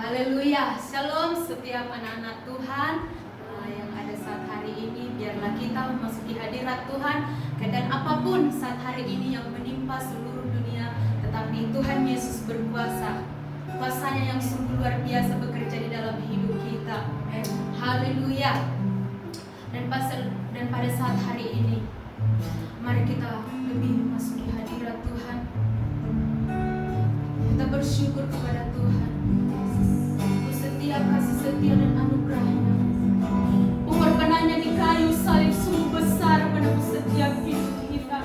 Haleluya, shalom setiap anak-anak Tuhan yang ada saat hari ini. Biarlah kita memasuki hadirat Tuhan. Keadaan apapun saat hari ini yang menimpa seluruh dunia, tetapi Tuhan Yesus berkuasa. Kuasanya yang sungguh luar biasa bekerja di dalam hidup kita. Haleluya. Dan pada saat hari ini, mari kita lebih memasuki hadirat Tuhan. Kita bersyukur kepada Tuhan. Setiap kasih setia dan anugerahnya, pengorbanannya di kayu salib sungguh besar pada setiap hidup kita.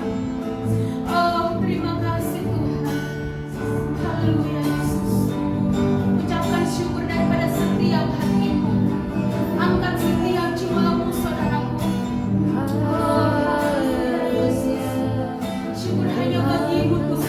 Oh, terima kasih Tuhan. Haleluya Yesus. Ucapkan syukur daripada setiap hatimu. Angkat setiap jiwamu saudaraku. Oh, haleluya Yesus. Syukur hanya bagimu Tuhan.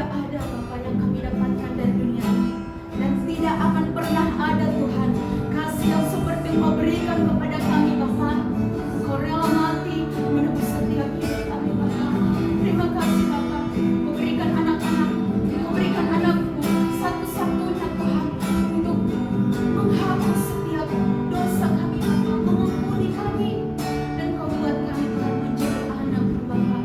tidak ada Bapa yang kami dapatkan dari dunia ini, dan tidak akan pernah ada Tuhan kasih yang seperti Engkau berikan kepada kami Bapa. Engkau rela mati menebus setiap hidup kami Bapa. Terima kasih Bapa, Engkau berikan anak-anak, Engkau berikan anakmu satu-satunya Tuhan untuk menghapus setiap dosa kami Bapa, mengampuni kami, dan Kau buat kami Tuhan menjadi anak-Mu Bapa.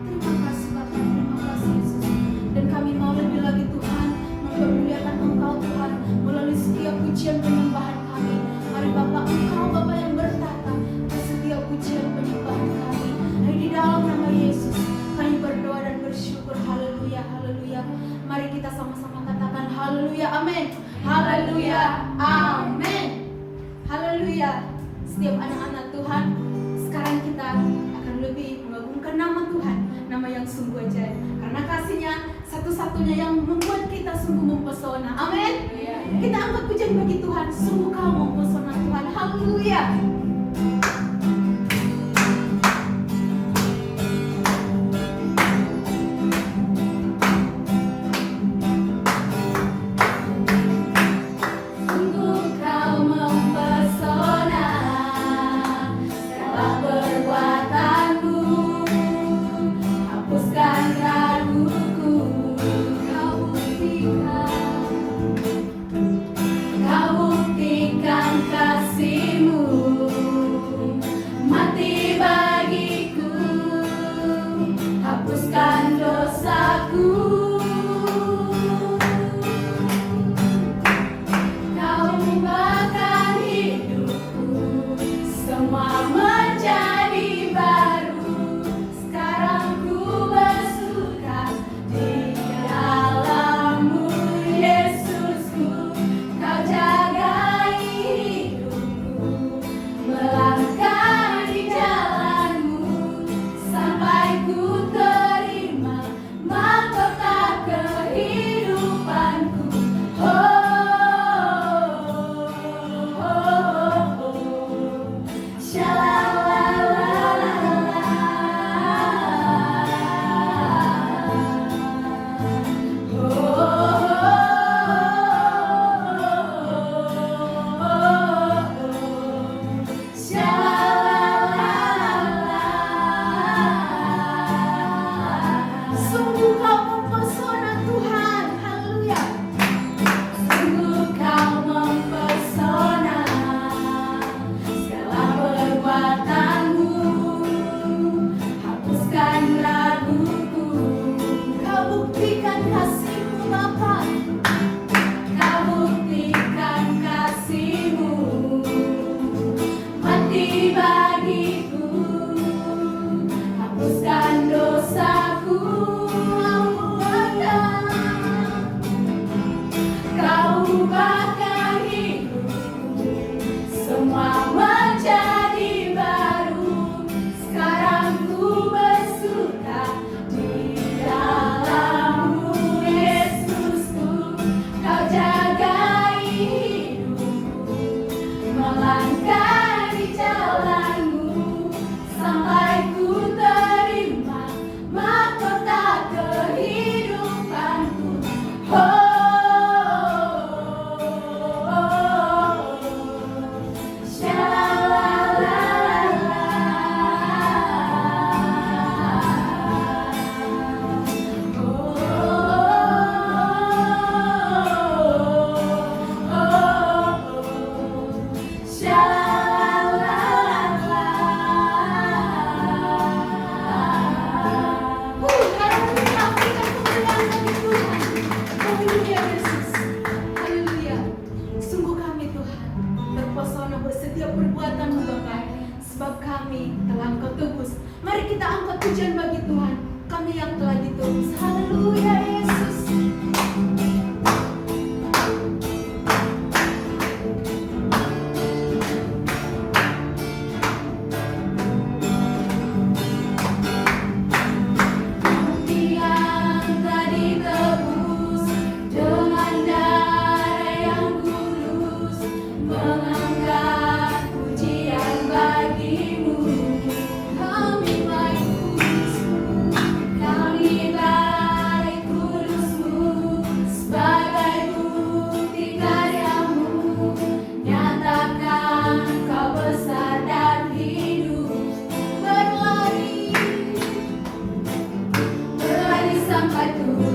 Terima kasih Bapa, terima kasih Yesus. Dan kami mau lebih lagi Tuhan mempermuliakan Engkau Tuhan melalui setiap pujian penyembahan kami. Mari Bapa, Engkau Bapa yang bertata atas setiap pujian penyembahan kami. Hai di dalam nama Yesus kami berdoa dan bersyukur. Haleluya, haleluya. Mari kita sama-sama katakan haleluya, amin. Haleluya, amin. Haleluya. Setiap anak-anak Tuhan, sekarang kita akan lebih mengagungkan nama Tuhan, nama yang sungguh ajaib, karena kasih-Nya satu-satunya yang membuat kita sungguh mempesona. Amin. Kita angkat pujian bagi Tuhan. Sungguh Kau mempesona Tuhan. Haleluya. Sungguh Kau mempesona, segala perbuatanmu hapuskan raguku. Kau buktikan kasih-Mu.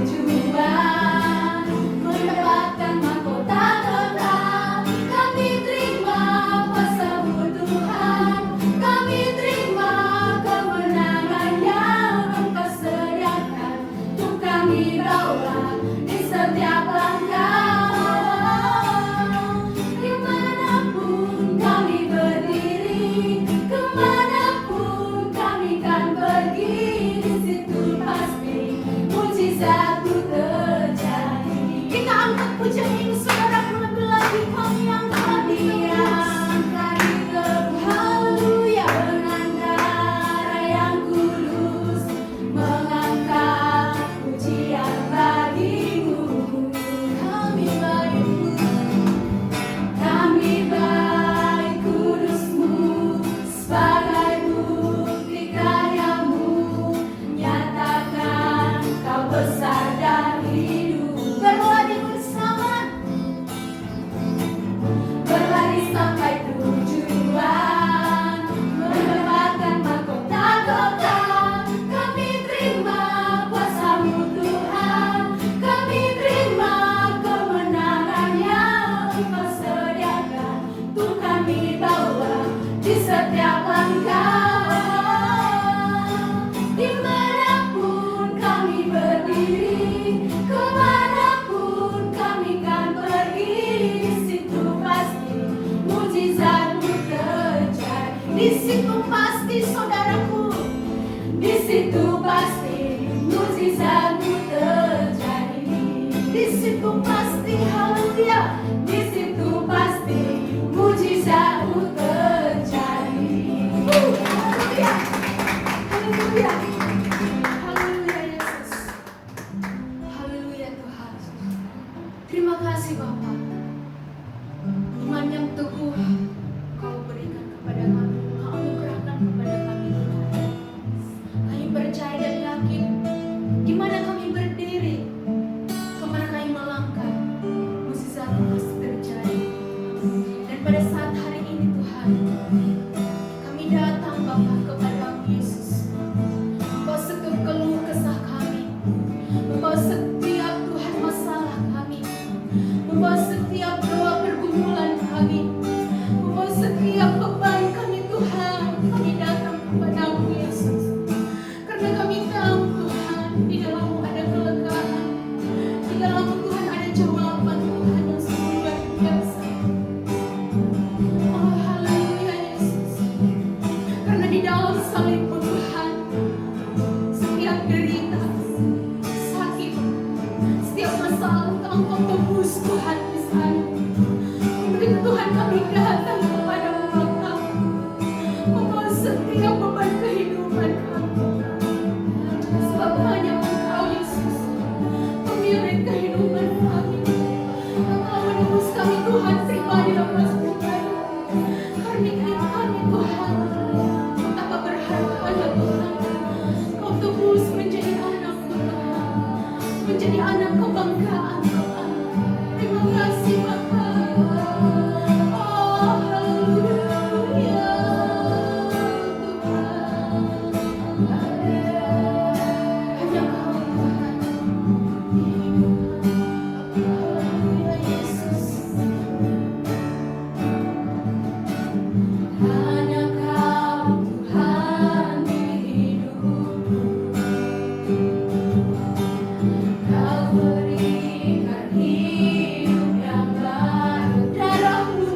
tujuan mendapatkan mahkota kekal. Kami terima kuasa-Mu Tuhan, kami terima kemenangan yang Engkau sediakan untuk kami bawa di setiap langkah. Dimanapun kami berdiri, kemanapun kami kan pergi, di situ pasti mujizat-Mu terjadi. Kita angkat pujian ini saudara, lebih lagi kami angkat Dia. Haleluya, dengan darah yang kudus mengangkat pujian bagi-Mu. Kami baik kudus-Mu sebagai bukti karya-Mu, nyatakan Kau besar dan hidup. Berlari bersama, berlari sampai tujuan mendapatkan mahkota kekal. Kami terima kuasa-Mu Tuhan, kami terima kemenangan yang Engkau sediakan untuk kami bawa di setiap langkah. Dimanapun kami berdiri, kemanapun kami kan pergi, di situ pasti mujizat-Mu terjadi. Di situ pasti saudaraku, di situ pasti mujizat-Mu terjadi. Di situ pasti, haleluya, di situ pasti mujizat-Mu terjadi. Haleluya, haleluya, haleluya Yesus, haleluya Tuhan. Terima kasih Bapa, iman yang teguh Kau berikan kepada kami, Kau anugerahkan kepada kami Tuhan. Kami percaya dan yakin di mana kami berdiri, kemana kami melangkah, mujizat pasti terjadi. Dan pada saat hari ini Tuhan, kami datang Bapa kepada-Mu Yesus, membawa setiap keluh kesah kami, membawa setiap Tuhan masalah kami, membawa setiap doa pergumulan kami, membawa setiap beban kami Tuhan. Kami datang kepada-Mu Yesus, karena kami tahu Tuhan, di dalam-Mu ada kelegaan, di dalam-Mu Tuhan ada jawaban Tuhan yang sungguh luar biasa. Oh haleluya Yesus, karena di dalam salib-Mu Tuhan, setiap derita, sakit, setiap masalah telah Engkau tebus Tuhan di sana. Untuk itu Tuhan kami datang kepada-Mu Bapa, membawa setiap beban kehidupan kami. Sebab hanya Engkau Yesus pemilik kehidupan kami. Engkau menebus kami Tuhan pribadi lepas pribadi. Karena kami Tuhan betapa berharganya Tuhan. Kau tebus menjadi anak Tuhan, menjadi anak kebanggaan Tuhan. Terima kasih Bapa. Oh haleluya Tuhan. Hanya Kau Tuhan. Haleluya Yesus. Hanya Kau Tuhan di hidupku. Kau berikan hidup yang baru, darah-Mu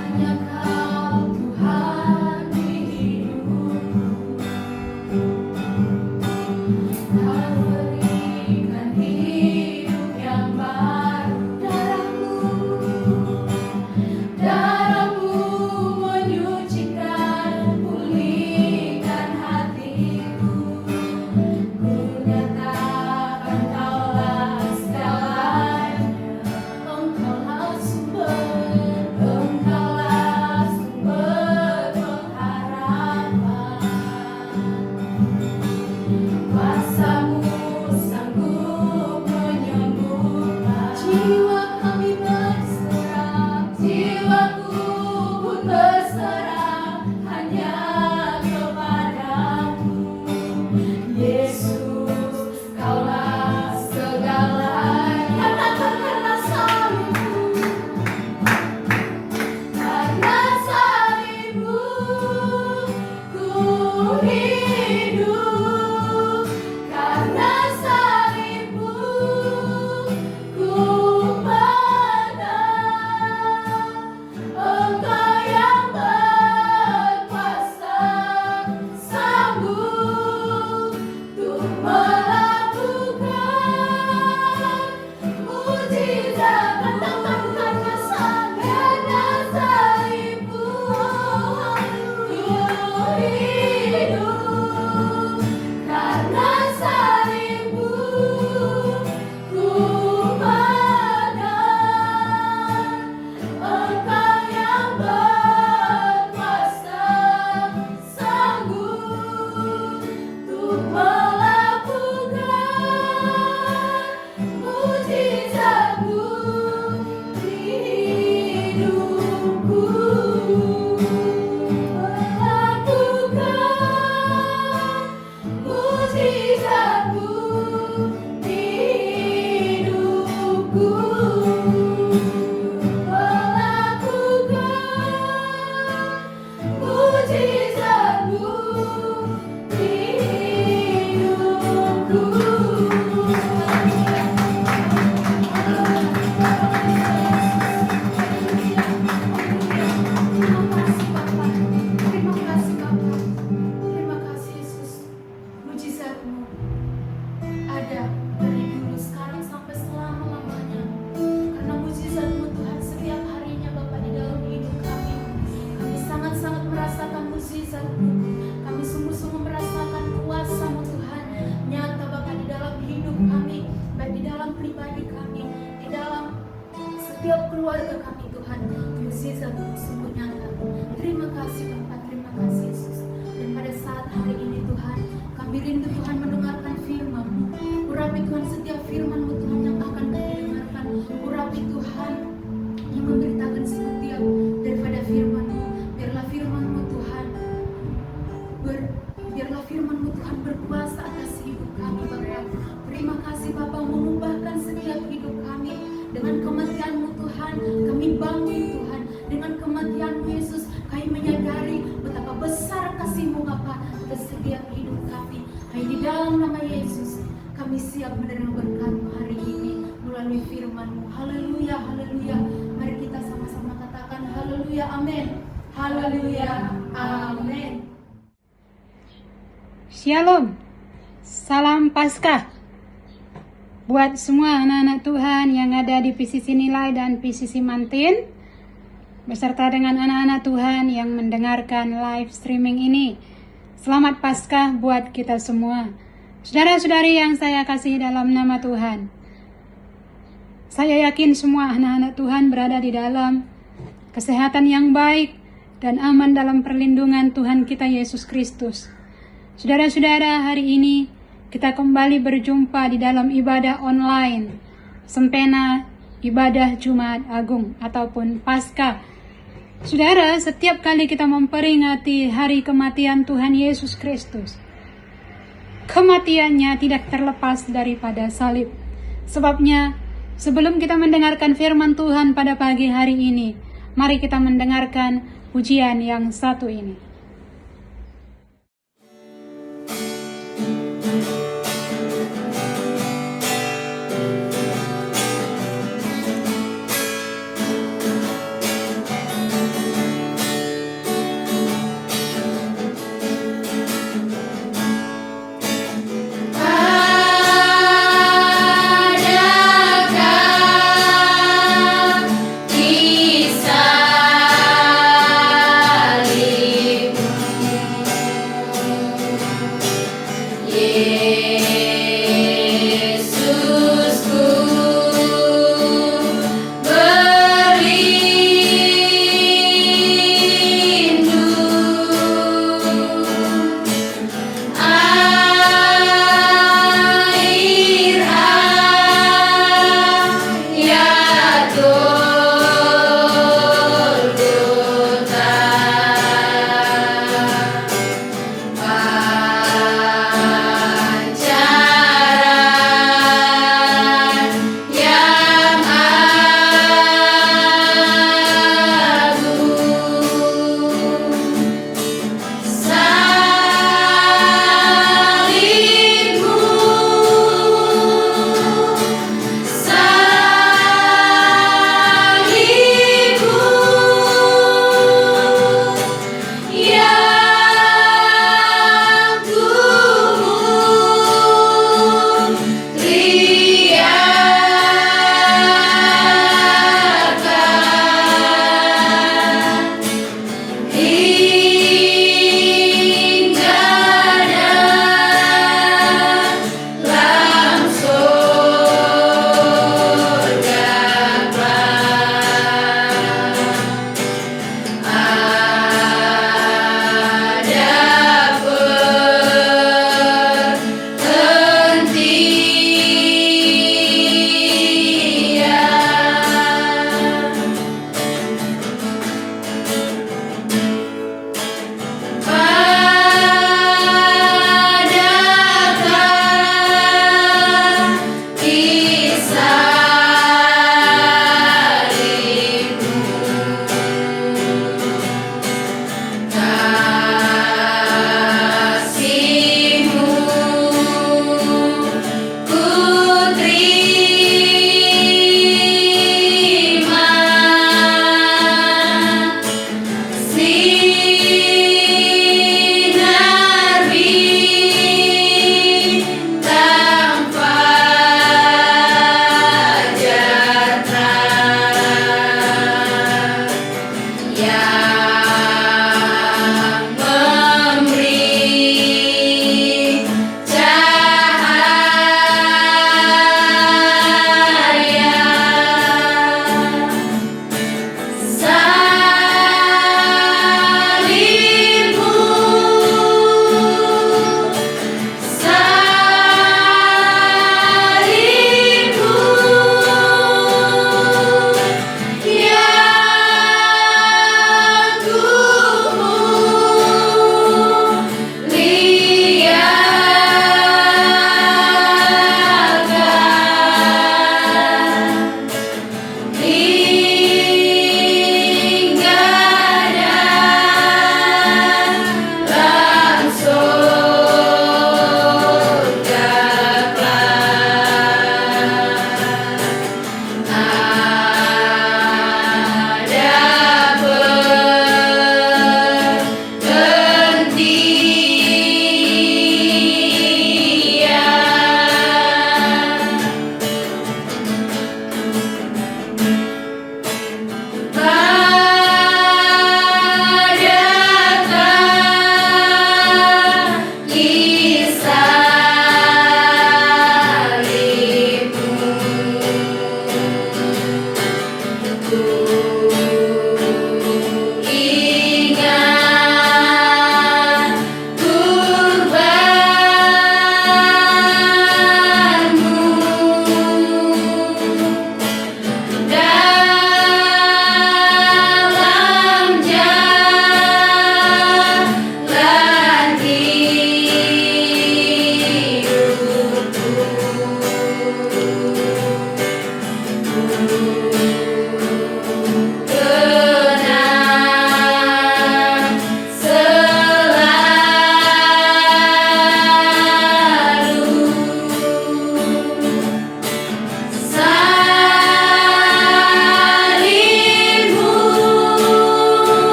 Hanya Kau Tuhan. mukjizat-Mu. Kami sungguh-sungguh merasakan kuasa-Mu Tuhan nyata Bapa di dalam hidup kami, baik di dalam pribadi kami, di dalam setiap keluarga kami Tuhan. Mukjizat-Mu sungguh nyata. Terima kasih Bapa, terima kasih Yesus. Dan pada saat hari ini Tuhan, kami rindu Tuhan mendengarkan firman-Mu. Urapi Tuhan setiap firman-Mu Tuhan yang akan kami dengarkan. Urapi Tuhan yang memberitakan setiap daripada firman-Mu. Biarlah firman-Mu Tuhan biarlah firman-Mu Tuhan berkuasa atas hidup kami Bapa. Terima kasih Bapa, mengubahkan setiap hidup kami. Dengan kematian-Mu Tuhan, kami bangun Tuhan. Dengan kematian-Mu Yesus, kami menyadari betapa besar kasih-Mu Bapa atas setiap hidup kami. Hanya di dalam nama Yesus, kami siap menerima berkat-Mu hari ini melalui firman-Mu. Haleluya, haleluya. Mari kita sama-sama katakan haleluya, amin. Haleluya, amin. Shalom, salam Paskah buat semua anak-anak Tuhan yang ada di PCC Nilai dan PCC Mantin, beserta dengan anak-anak Tuhan yang mendengarkan live streaming ini. Selamat Paskah buat kita semua. Saudara-saudari yang saya kasih dalam nama Tuhan, saya yakin semua anak-anak Tuhan berada di dalam kesehatan yang baik dan aman dalam perlindungan Tuhan kita Yesus Kristus. Saudara-saudara, hari ini kita kembali berjumpa di dalam ibadah online Sempena Ibadah Jumat Agung ataupun Paskah. Saudara, setiap kali kita memperingati hari kematian Tuhan Yesus Kristus, kematiannya tidak terlepas daripada salib. Sebabnya, sebelum kita mendengarkan firman Tuhan pada pagi hari ini, mari kita mendengarkan pujian yang satu ini.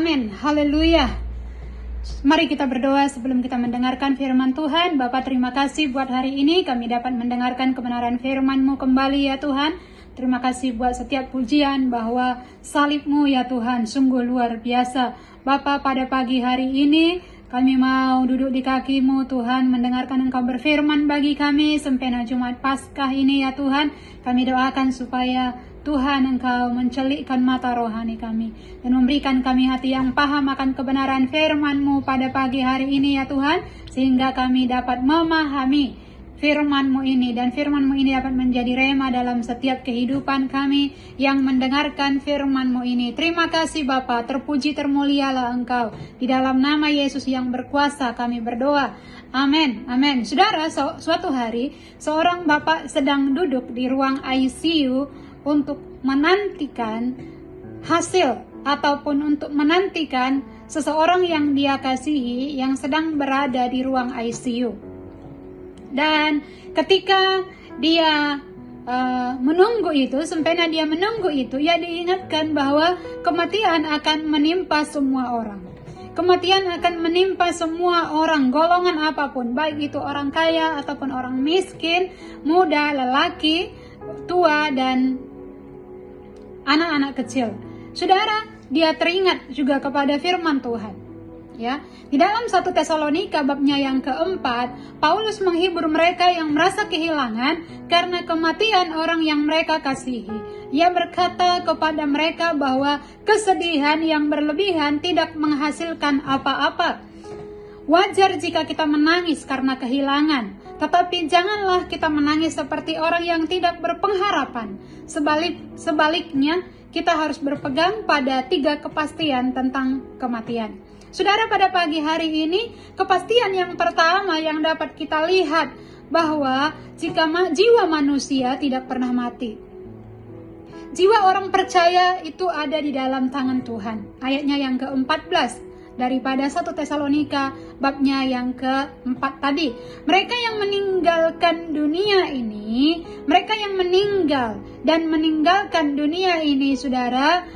Amin. Haleluya. Mari kita berdoa sebelum kita mendengarkan firman Tuhan. Bapa, terima kasih buat hari ini kami dapat mendengarkan kebenaran firman-Mu kembali ya Tuhan. Terima kasih buat setiap pujian bahwa salib-Mu ya Tuhan sungguh luar biasa. Bapa, pada pagi hari ini kami mau duduk di kaki-Mu Tuhan, mendengarkan Engkau berfirman bagi kami sempena Jumat Paskah ini ya Tuhan. Kami doakan supaya Tuhan Engkau mencelikkan mata rohani kami dan memberikan kami hati yang paham akan kebenaran firman-Mu pada pagi hari ini ya Tuhan, sehingga kami dapat memahami firman-Mu ini dan firman-Mu ini dapat menjadi rema dalam setiap kehidupan kami yang mendengarkan firman-Mu ini. Terima kasih Bapa, terpuji termulialah Engkau. Di dalam nama Yesus yang berkuasa kami berdoa. Amin, amin. Saudara, suatu hari seorang bapak sedang duduk di ruang ICU untuk menantikan hasil ataupun untuk menantikan seseorang yang dia kasihi yang sedang berada di ruang ICU. Dan ketika dia menunggu itu, sempena dia menunggu itu, ia diingatkan bahwa kematian akan menimpa semua orang. Kematian akan menimpa semua orang, golongan apapun, baik itu orang kaya ataupun orang miskin, muda, lelaki, tua, dan anak-anak kecil. Saudara, dia teringat juga kepada firman Tuhan. Ya, di dalam 1 Tesalonika babnya yang keempat, Paulus menghibur mereka yang merasa kehilangan karena kematian orang yang mereka kasihi. Ia berkata kepada mereka bahwa kesedihan yang berlebihan tidak menghasilkan apa-apa. Wajar jika kita menangis karena kehilangan, tetapi janganlah kita menangis seperti orang yang tidak berpengharapan. Sebaliknya, kita harus berpegang pada 3 kepastian tentang kematian. Saudara, pada pagi hari ini, kepastian yang pertama yang dapat kita lihat bahwa jika jiwa manusia tidak pernah mati. Jiwa orang percaya itu ada di dalam tangan Tuhan. Ayatnya yang ke-14 daripada 1 Tesalonika babnya yang ke-4 tadi. Mereka yang meninggalkan dunia ini, mereka yang meninggal dan meninggalkan dunia ini, saudara,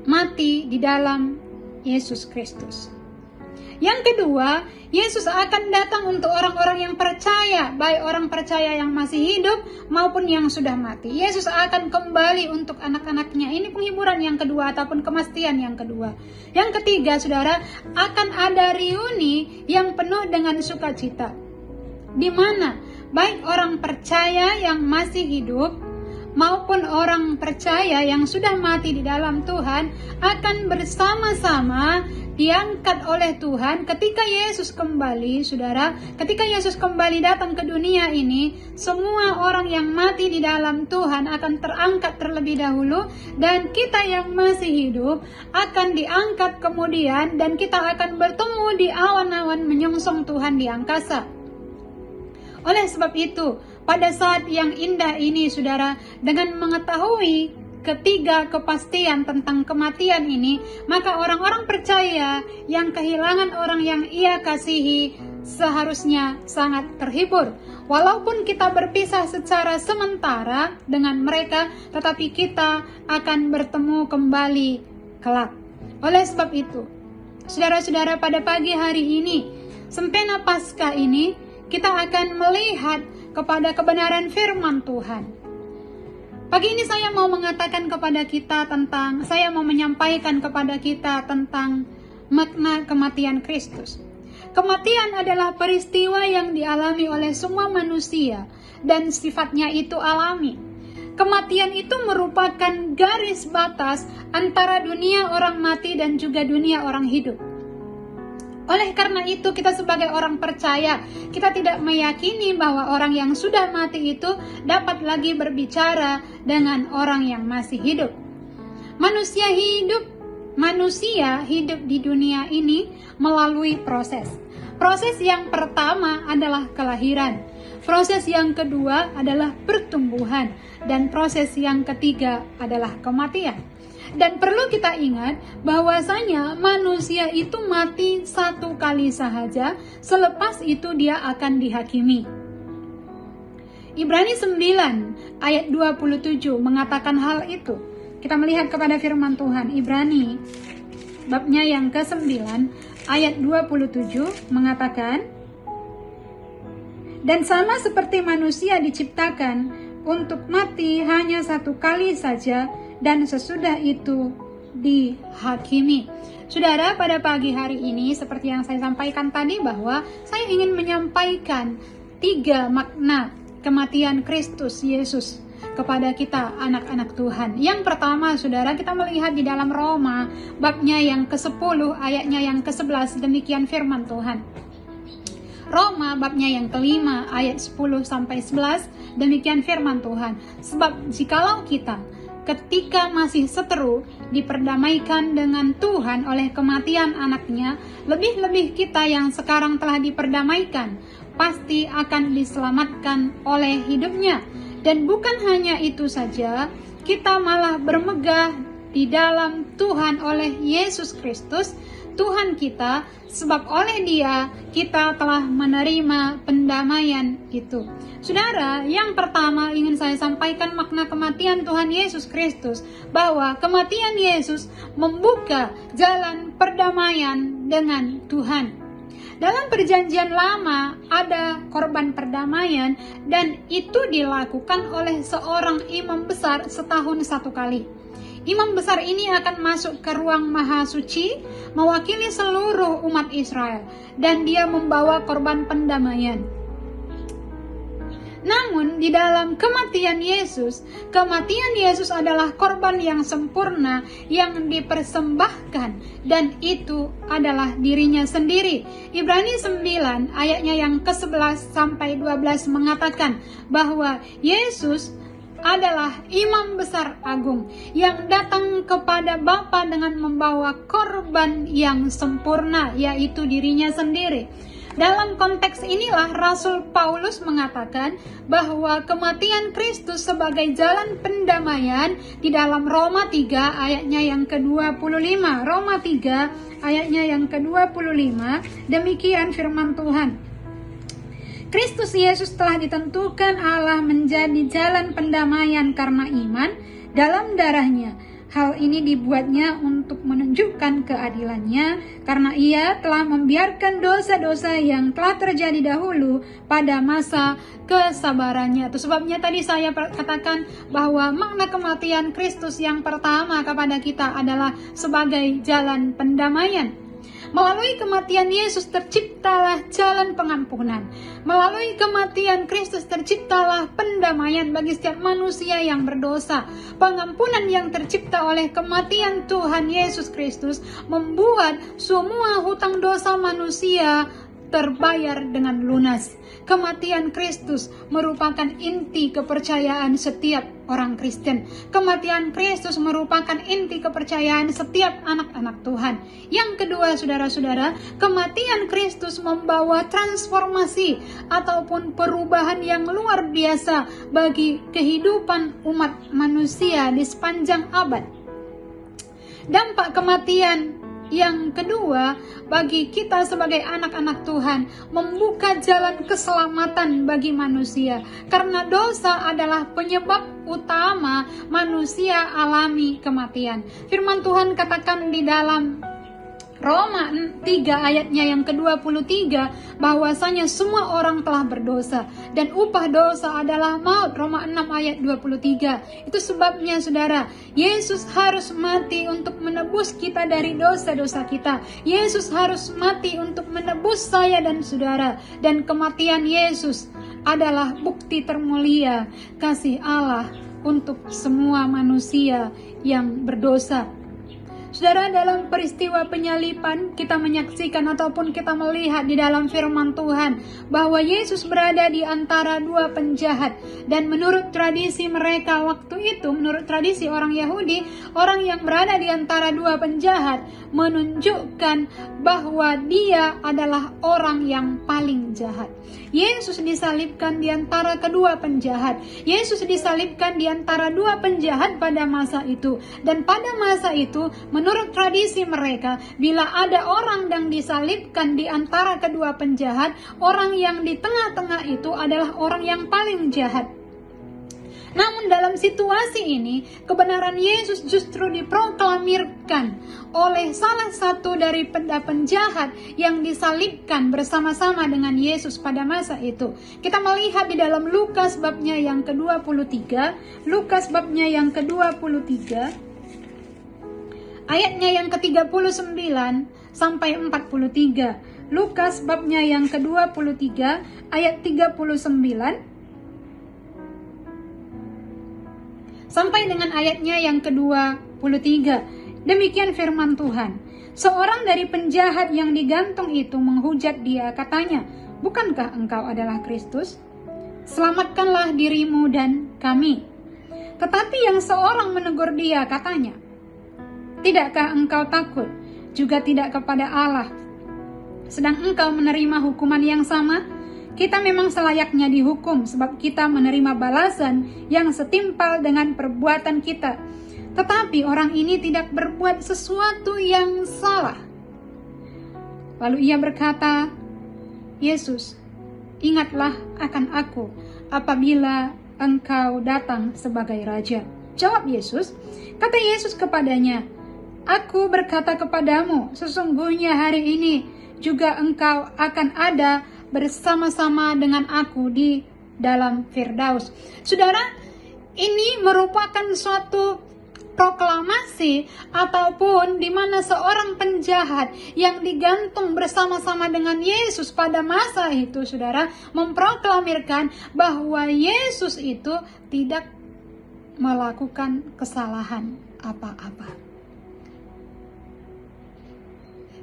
mati di dalam Yesus Kristus. Yang kedua, Yesus akan datang untuk orang-orang yang percaya, baik orang percaya yang masih hidup maupun yang sudah mati. Yesus akan kembali untuk anak-anaknya. Ini penghiburan yang kedua ataupun kemastian yang kedua. Yang ketiga, saudara, akan ada reuni yang penuh dengan sukacita, di mana baik orang percaya yang masih hidup maupun orang percaya yang sudah mati di dalam Tuhan akan bersama-sama diangkat oleh Tuhan ketika Yesus kembali, saudara. Ketika Yesus kembali datang ke dunia ini, semua orang yang mati di dalam Tuhan akan terangkat terlebih dahulu, dan kita yang masih hidup akan diangkat kemudian, dan kita akan bertemu di awan-awan menyongsong Tuhan di angkasa. Oleh sebab itu, pada saat yang indah ini, saudara, dengan mengetahui ketiga kepastian tentang kematian ini, maka orang-orang percaya yang kehilangan orang yang ia kasihi seharusnya sangat terhibur. Walaupun kita berpisah secara sementara dengan mereka, tetapi kita akan bertemu kembali kelak. Oleh sebab itu, saudara-saudara, pada pagi hari ini, sempena Paskah ini, kita akan melihat kepada kebenaran firman Tuhan. Pagi ini saya mau mengatakan kepada kita saya mau menyampaikan kepada kita tentang makna kematian Kristus. Kematian adalah peristiwa yang dialami oleh semua manusia dan sifatnya itu alami. Kematian itu merupakan garis batas antara dunia orang mati dan juga dunia orang hidup. Oleh karena itu, kita sebagai orang percaya, kita tidak meyakini bahwa orang yang sudah mati itu dapat lagi berbicara dengan orang yang masih hidup. Manusia hidup di dunia ini melalui proses. Proses yang pertama adalah kelahiran. Proses yang kedua adalah pertumbuhan. Dan proses yang ketiga adalah kematian. Dan perlu kita ingat bahwasanya manusia itu mati satu kali sahaja, selepas itu dia akan dihakimi. Ibrani 9 ayat 27 mengatakan hal itu. Kita melihat kepada firman Tuhan, Ibrani babnya yang ke-9 ayat 27 mengatakan, dan sama seperti manusia diciptakan untuk mati hanya satu kali saja dan sesudah itu dihakimi. Saudara, pada pagi hari ini seperti yang saya sampaikan tadi bahwa saya ingin menyampaikan 3 makna kematian Kristus Yesus kepada kita anak-anak Tuhan. Yang pertama, saudara, kita melihat di dalam Roma babnya yang ke-10 ayatnya yang ke-11, demikian firman Tuhan. Roma babnya yang ke-5 ayat 10 sampai 11, demikian firman Tuhan. Sebab jikalau kita ketika masih seteru diperdamaikan dengan Tuhan oleh kematian anaknya, lebih-lebih kita yang sekarang telah diperdamaikan pasti akan diselamatkan oleh hidupnya. Dan bukan hanya itu saja, kita malah bermegah di dalam Tuhan oleh Yesus Kristus Tuhan kita, sebab oleh Dia kita telah menerima pendamaian itu. Saudara, yang pertama ingin saya sampaikan makna kematian Tuhan Yesus Kristus, bahwa kematian Yesus membuka jalan perdamaian dengan Tuhan. Dalam perjanjian lama ada korban perdamaian, dan itu dilakukan oleh seorang imam besar setahun 1 kali. Imam besar ini akan masuk ke ruang maha suci mewakili seluruh umat Israel, dan dia membawa korban pendamaian. Namun di dalam kematian Yesus adalah korban yang sempurna yang dipersembahkan, dan itu adalah dirinya sendiri. Ibrani 9 ayatnya yang ke-11 sampai 12 mengatakan bahwa Yesus adalah imam besar agung yang datang kepada Bapa dengan membawa korban yang sempurna, yaitu dirinya sendiri. Dalam konteks inilah Rasul Paulus mengatakan bahwa kematian Kristus sebagai jalan pendamaian di dalam Roma 3 ayatnya yang ke-25. Roma 3 ayatnya yang ke-25, demikian firman Tuhan. Kristus Yesus telah ditentukan Allah menjadi jalan pendamaian karena iman dalam darahnya. Hal ini dibuatnya untuk menunjukkan keadilannya, karena Ia telah membiarkan dosa-dosa yang telah terjadi dahulu pada masa kesabarannya. Itu sebabnya tadi saya katakan bahwa makna kematian Kristus yang pertama kepada kita adalah sebagai jalan pendamaian. Melalui kematian Yesus terciptalah jalan pengampunan. Melalui kematian Kristus terciptalah pendamaian bagi setiap manusia yang berdosa. Pengampunan yang tercipta oleh kematian Tuhan Yesus Kristus membuat semua hutang dosa manusia terbayar dengan lunas. Kematian Kristus merupakan inti kepercayaan setiap orang Kristen. Kematian Kristus merupakan inti kepercayaan setiap anak-anak Tuhan. Yang kedua, saudara-saudara, kematian Kristus membawa transformasi ataupun perubahan yang luar biasa bagi kehidupan umat manusia di sepanjang abad. Dampak kematian yang kedua bagi kita sebagai anak-anak Tuhan, membuka jalan keselamatan bagi manusia, karena dosa adalah penyebab utama manusia alami kematian. Firman Tuhan katakan di dalam Roma 3 ayatnya yang ke-23 bahwasanya semua orang telah berdosa dan upah dosa adalah maut. Roma 6 ayat 23. Itu sebabnya saudara, Yesus harus mati untuk menebus kita dari dosa-dosa kita. Yesus harus mati untuk menebus saya dan saudara, dan kematian Yesus adalah bukti termulia kasih Allah untuk semua manusia yang berdosa. Saudara, dalam peristiwa penyaliban kita menyaksikan ataupun kita melihat di dalam firman Tuhan bahwa Yesus berada di antara dua penjahat, dan menurut tradisi mereka waktu itu, menurut tradisi orang Yahudi, orang yang berada di antara dua penjahat menunjukkan bahwa dia adalah orang yang paling jahat. Yesus disalibkan di antara kedua penjahat. Yesus disalibkan di antara dua penjahat pada masa itu, dan pada masa itu menurut tradisi mereka, bila ada orang yang disalibkan di antara kedua penjahat, orang yang di tengah-tengah itu adalah orang yang paling jahat. Namun dalam situasi ini, kebenaran Yesus justru diproklamirkan oleh salah satu dari penjahat yang disalibkan bersama-sama dengan Yesus pada masa itu. Kita melihat di dalam Lukas babnya yang ke-23, Lukas babnya yang ke-23, ayatnya yang ke-39 sampai 43. Lukas babnya yang ke-23 ayat 39 sampai dengan ayatnya yang ke-23. Demikian firman Tuhan. Seorang dari penjahat yang digantung itu menghujat dia, katanya, "Bukankah engkau adalah Kristus? Selamatkanlah dirimu dan kami." Tetapi yang seorang menegur dia, katanya, "Tidakkah engkau takut juga tidak kepada Allah, sedang engkau menerima hukuman yang sama? Kita memang selayaknya dihukum sebab kita menerima balasan yang setimpal dengan perbuatan kita. Tetapi orang ini tidak berbuat sesuatu yang salah." Lalu ia berkata, "Yesus, ingatlah akan aku apabila engkau datang sebagai Raja." Jawab Yesus, kata Yesus kepadanya, "Aku berkata kepadamu, sesungguhnya hari ini juga engkau akan ada bersama-sama dengan aku di dalam Firdaus." Saudara, ini merupakan suatu proklamasi ataupun di mana seorang penjahat yang digantung bersama-sama dengan Yesus pada masa itu, saudara, memproklamirkan bahwa Yesus itu tidak melakukan kesalahan apa-apa.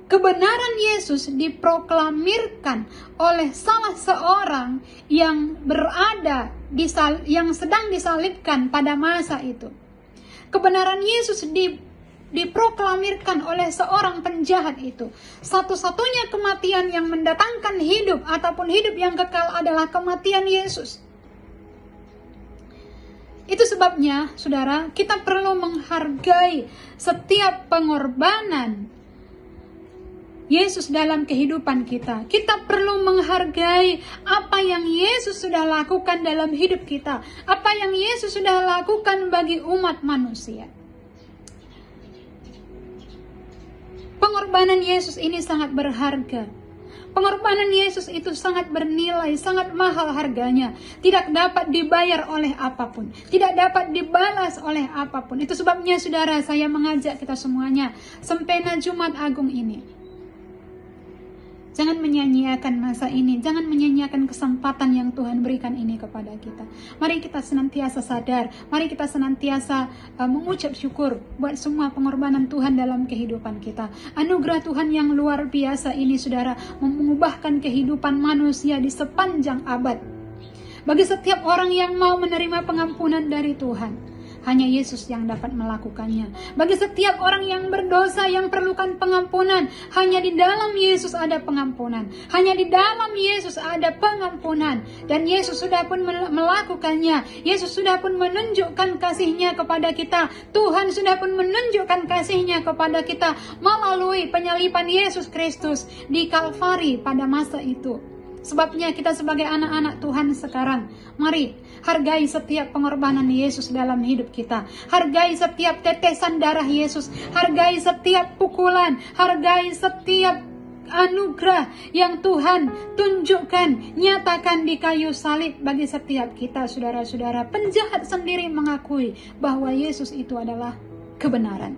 Kebenaran Yesus diproklamirkan oleh salah seorang yang berada yang sedang disalibkan pada masa itu. Kebenaran Yesus diproklamirkan oleh seorang penjahat itu. Satu-satunya kematian yang mendatangkan hidup ataupun hidup yang kekal adalah kematian Yesus. Itu sebabnya, saudara, kita perlu menghargai setiap pengorbanan Yesus dalam kehidupan kita. Kita perlu menghargai apa yang Yesus sudah lakukan dalam hidup kita, apa yang Yesus sudah lakukan bagi umat manusia. Pengorbanan Yesus ini sangat berharga. Pengorbanan Yesus itu sangat bernilai, sangat mahal harganya. Tidak dapat dibayar oleh apapun, tidak dapat dibalas oleh apapun. Itu sebabnya, saudara, saya mengajak kita semuanya, sempena Jumat Agung ini, jangan menyanyiakan masa ini, jangan menyanyiakan kesempatan yang Tuhan berikan ini kepada kita. Mari kita senantiasa sadar, mari kita senantiasa mengucap syukur buat semua pengorbanan Tuhan dalam kehidupan kita. Anugerah Tuhan yang luar biasa ini, saudara, mengubahkan kehidupan manusia di sepanjang abad. Bagi setiap orang yang mau menerima pengampunan dari Tuhan, hanya Yesus yang dapat melakukannya. Bagi setiap orang yang berdosa yang perlukan pengampunan, hanya di dalam Yesus ada pengampunan. Hanya di dalam Yesus ada pengampunan. Dan Yesus sudah pun melakukannya. Yesus sudah pun menunjukkan kasih-Nya kepada kita. Tuhan sudah pun menunjukkan kasih-Nya kepada kita melalui penyaliban Yesus Kristus di Kalvari pada masa itu. Sebabnya kita sebagai anak-anak Tuhan sekarang, mari hargai setiap pengorbanan Yesus dalam hidup kita. Hargai setiap tetesan darah Yesus. Hargai setiap pukulan. Hargai setiap anugerah yang Tuhan tunjukkan, nyatakan di kayu salib bagi setiap kita, saudara-saudara. Penjahat sendiri mengakui bahwa Yesus itu adalah kebenaran.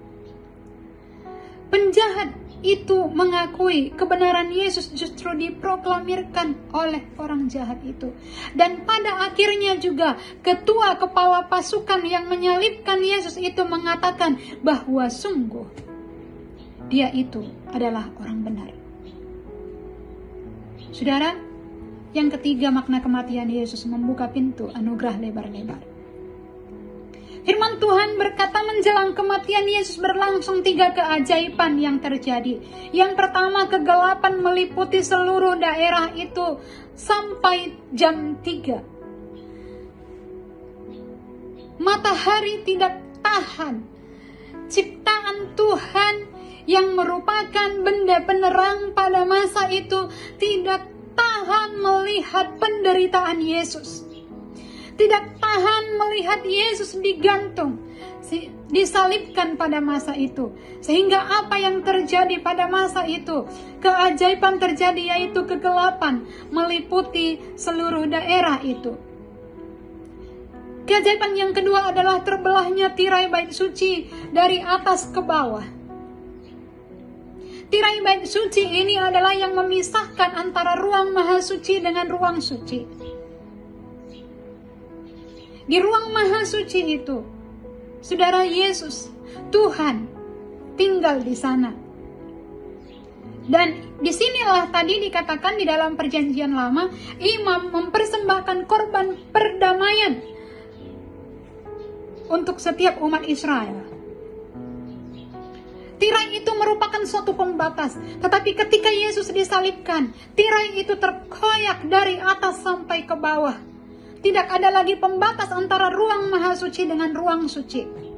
Penjahat itu mengakui kebenaran Yesus justru diproklamirkan oleh orang jahat itu. Dan pada akhirnya juga ketua kepala pasukan yang menyalibkan Yesus itu mengatakan bahwa sungguh dia itu adalah orang benar. Saudara, yang ketiga, makna kematian Yesus membuka pintu anugerah lebar-lebar. Firman Tuhan berkata menjelang kematian Yesus berlangsung 3 keajaiban yang terjadi. Yang pertama, kegelapan meliputi seluruh daerah itu sampai jam 3. Matahari tidak tahan. Ciptaan Tuhan yang merupakan benda penerang pada masa itu tidak tahan melihat penderitaan Yesus. tidak tahan melihat Yesus digantung, disalibkan pada masa itu. Sehingga apa yang terjadi pada masa itu, keajaiban terjadi, yaitu kegelapan meliputi seluruh daerah itu. Keajaiban yang kedua adalah terbelahnya tirai bait suci dari atas ke bawah. Tirai bait suci ini adalah yang memisahkan antara ruang maha suci dengan ruang suci. Di ruang maha suci itu, Saudara, Yesus, Tuhan, tinggal di sana. Dan disinilah tadi dikatakan di dalam perjanjian lama, imam mempersembahkan korban perdamaian untuk setiap umat Israel. Tirai itu merupakan suatu pembatas, tetapi ketika Yesus disalibkan, tirai itu terkoyak dari atas sampai ke bawah. Tidak ada lagi pembatas antara ruang maha suci dengan ruang suci.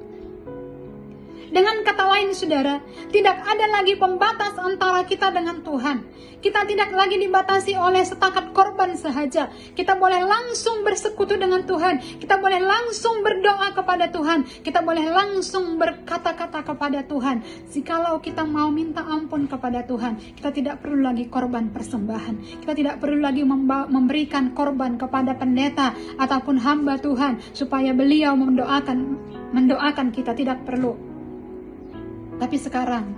Dengan kata lain, Saudara, tidak ada lagi pembatas antara kita dengan Tuhan. Kita tidak lagi dibatasi oleh setakat korban sahaja. Kita boleh langsung bersekutu dengan Tuhan. Kita boleh langsung berdoa kepada Tuhan. Kita boleh langsung berkata-kata kepada Tuhan. Jikalau kita mau minta ampun kepada Tuhan, kita tidak perlu lagi korban persembahan. Kita tidak perlu lagi memberikan korban kepada pendeta ataupun hamba Tuhan supaya beliau mendoakan kita. Tidak perlu. Tapi sekarang,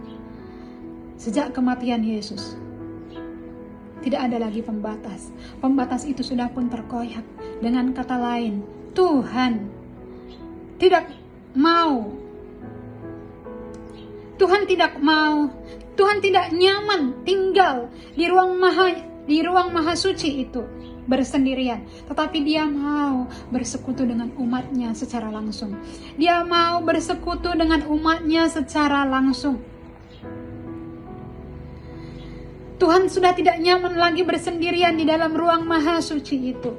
sejak kematian Yesus, tidak ada lagi pembatas. Pembatas itu sudah pun terkoyak. Dengan kata lain, Tuhan tidak mau. Tuhan tidak nyaman tinggal di ruang maha suci itu bersendirian, tetapi Dia mau bersekutu dengan umatnya secara langsung. Dia mau bersekutu dengan umatnya secara langsung. Tuhan sudah tidak nyaman lagi bersendirian di dalam ruang maha suci itu.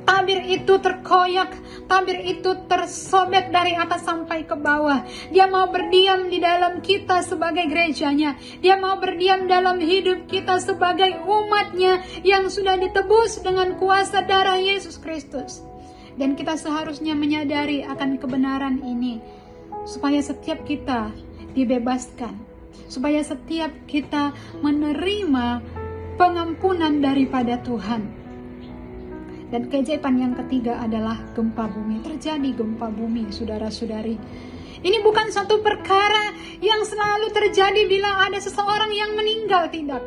Tabir itu terkoyak, tabir itu tersobek dari atas sampai ke bawah. Dia mau berdiam di dalam kita sebagai gerejanya. Dia mau berdiam dalam hidup kita sebagai umatnya yang sudah ditebus dengan kuasa darah Yesus Kristus. Dan kita seharusnya menyadari akan kebenaran ini, supaya setiap kita dibebaskan, supaya setiap kita menerima pengampunan daripada Tuhan. Dan keajaiban yang ketiga adalah gempa bumi. Terjadi gempa bumi, saudara-saudari. Ini bukan satu perkara yang selalu terjadi bila ada seseorang yang meninggal, tidak.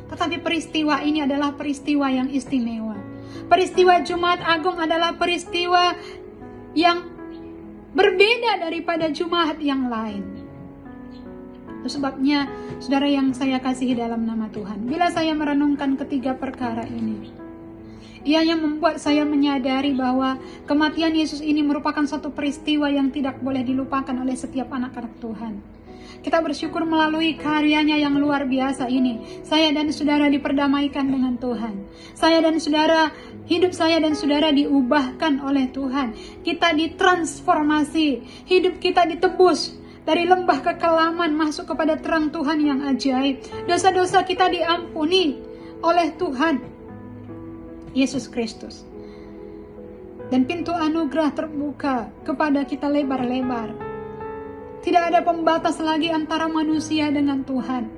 Tetapi peristiwa ini adalah peristiwa yang istimewa. Peristiwa Jumat Agung adalah peristiwa yang berbeda daripada Jumat yang lain. Itu sebabnya, saudara yang saya kasihi dalam nama Tuhan, bila saya merenungkan ketiga perkara ini, ia yang membuat saya menyadari bahwa kematian Yesus ini merupakan satu peristiwa yang tidak boleh dilupakan oleh setiap anak-anak Tuhan. Kita bersyukur melalui karyanya yang luar biasa ini, saya dan saudara diperdamaikan dengan Tuhan. Hidup saya dan saudara diubahkan oleh Tuhan. Kita ditransformasi, hidup kita ditebus dari lembah kekelaman masuk kepada terang Tuhan yang ajaib. Dosa-dosa kita diampuni oleh Tuhan Yesus Kristus. Dan pintu anugerah terbuka kepada kita lebar-lebar. Tidak ada pembatas lagi antara manusia dengan Tuhan.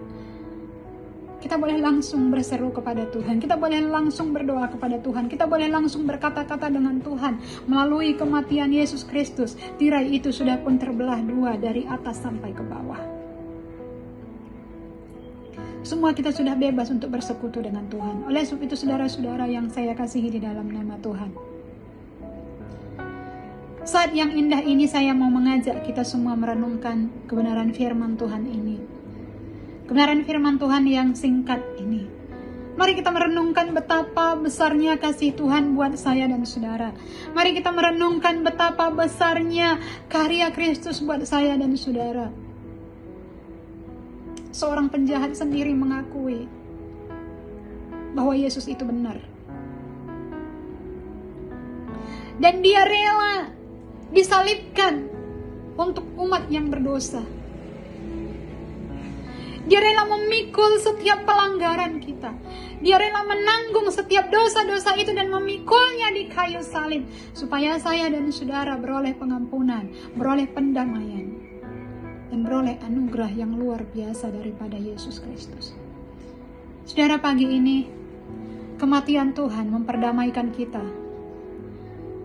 Kita boleh langsung berseru kepada Tuhan. Kita boleh langsung berdoa kepada Tuhan. Kita boleh langsung berkata-kata dengan Tuhan. Melalui kematian Yesus Kristus, tirai itu sudah pun terbelah dua dari atas sampai ke bawah. Semua kita sudah bebas untuk bersekutu dengan Tuhan. Oleh sebab itu, saudara-saudara yang saya kasihi di dalam nama Tuhan, saat yang indah ini saya mau mengajak kita semua merenungkan kebenaran firman Tuhan ini. Kebenaran firman Tuhan yang singkat ini. Mari kita merenungkan betapa besarnya kasih Tuhan buat saya dan saudara. Mari kita merenungkan betapa besarnya karya Kristus buat saya dan saudara. Seorang penjahat sendiri mengakui bahwa Yesus itu benar. Dan dia rela disalibkan untuk umat yang berdosa. Dia rela memikul setiap pelanggaran kita. Dia rela menanggung setiap dosa-dosa itu dan memikulnya di kayu salib, supaya saya dan saudara beroleh pengampunan, beroleh pendamaian, dan beroleh anugerah yang luar biasa daripada Yesus Kristus. Saudara, pagi ini kematian Tuhan memperdamaikan kita.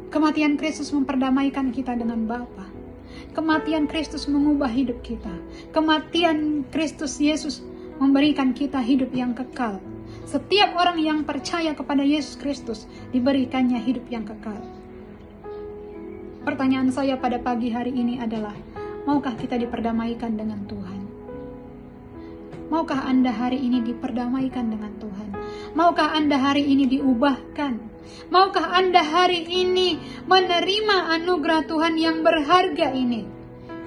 Kematian Kristus memperdamaikan kita dengan Bapa. Kematian Kristus mengubah hidup kita. Kematian Kristus Yesus memberikan kita hidup yang kekal. Setiap orang yang percaya kepada Yesus Kristus diberikannya hidup yang kekal. Pertanyaan saya pada pagi hari ini adalah, maukah kita diperdamaikan dengan Tuhan? Maukah Anda hari ini diperdamaikan dengan Tuhan? Maukah Anda hari ini diubahkan? Maukah Anda hari ini menerima anugerah Tuhan yang berharga ini?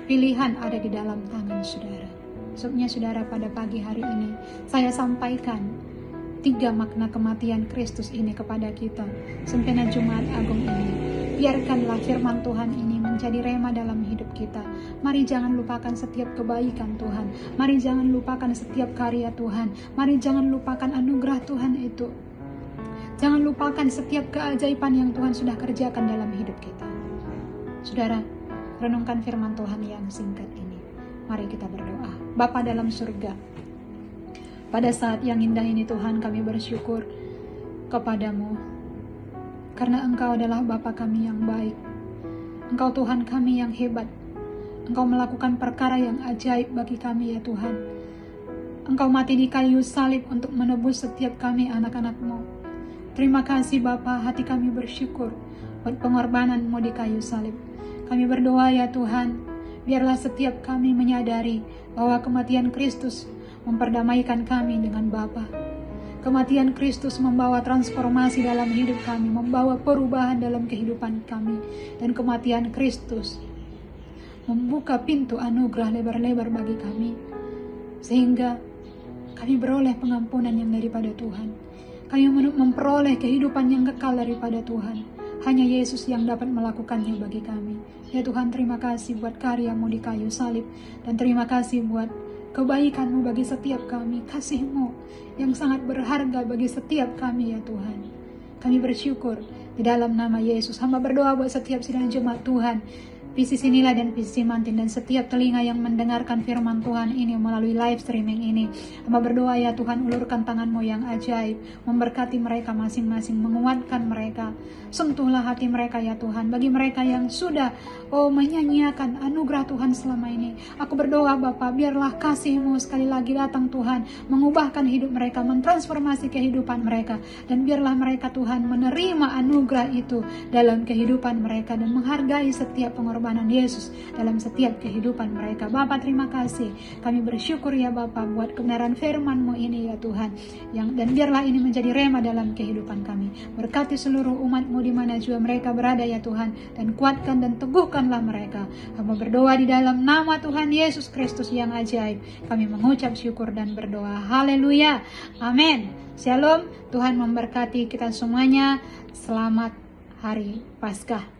Pilihan ada di dalam tangan saudara. Sebabnya saudara, pada pagi hari ini saya sampaikan 3 makna kematian Kristus ini kepada kita sempena Jumat Agung ini. Biarkanlah firman Tuhan ini menjadi rema dalam hidup kita. Mari jangan lupakan setiap kebaikan Tuhan. Mari jangan lupakan setiap karya Tuhan. Mari jangan lupakan anugerah Tuhan itu. Jangan lupakan setiap keajaiban yang Tuhan sudah kerjakan dalam hidup kita. Saudara, renungkan firman Tuhan yang singkat ini. Mari kita berdoa. Bapa dalam surga, pada saat yang indah ini Tuhan, kami bersyukur kepadamu, karena Engkau adalah Bapa kami yang baik. Engkau Tuhan kami yang hebat. Engkau melakukan perkara yang ajaib bagi kami ya Tuhan. Engkau mati di kayu salib untuk menebus setiap kami anak-anak-Mu. Terima kasih Bapa, hati kami bersyukur buat pengorbanan-Mu di kayu salib. Kami berdoa ya Tuhan, biarlah setiap kami menyadari bahwa kematian Kristus memperdamaikan kami dengan Bapa. Kematian Kristus membawa transformasi dalam hidup kami, membawa perubahan dalam kehidupan kami. Dan kematian Kristus membuka pintu anugerah lebar-lebar bagi kami, sehingga kami beroleh pengampunan yang daripada Tuhan. Kami memperoleh kehidupan yang kekal daripada Tuhan. Hanya Yesus yang dapat melakukannya bagi kami. Ya Tuhan, terima kasih buat karya-Mu di kayu salib. Dan terima kasih buat kebaikan-Mu bagi setiap kami, kasih-Mu yang sangat berharga bagi setiap kami ya Tuhan. Kami bersyukur di dalam nama Yesus. Hamba berdoa buat setiap sidang jemaat Tuhan, PCC Nilai dan PCC Mantin, dan setiap telinga yang mendengarkan firman Tuhan ini melalui live streaming ini. Hamba berdoa ya Tuhan, ulurkan tangan-Mu yang ajaib, memberkati mereka masing-masing, menguatkan mereka. Sentuhlah hati mereka ya Tuhan, bagi mereka yang sudah menyanyiakan anugerah Tuhan selama ini. Aku berdoa Bapa, biarlah kasih-Mu sekali lagi datang Tuhan, mengubahkan hidup mereka, mentransformasi kehidupan mereka, dan biarlah mereka Tuhan menerima anugerah itu dalam kehidupan mereka, dan menghargai setiap pengorbanan Yesus dalam setiap kehidupan mereka. Bapa, terima kasih. Kami bersyukur ya Bapa buat kebenaran firman-Mu ini ya Tuhan, dan biarlah ini menjadi rema dalam kehidupan kami. Berkati seluruh umat-Mu di mana juga mereka berada ya Tuhan, dan kuatkan dan teguhkanlah mereka. Hamba berdoa di dalam nama Tuhan Yesus Kristus yang ajaib. Kami mengucap syukur dan berdoa. Haleluya. Amin. Shalom. Tuhan memberkati kita semuanya. Selamat Hari Paskah.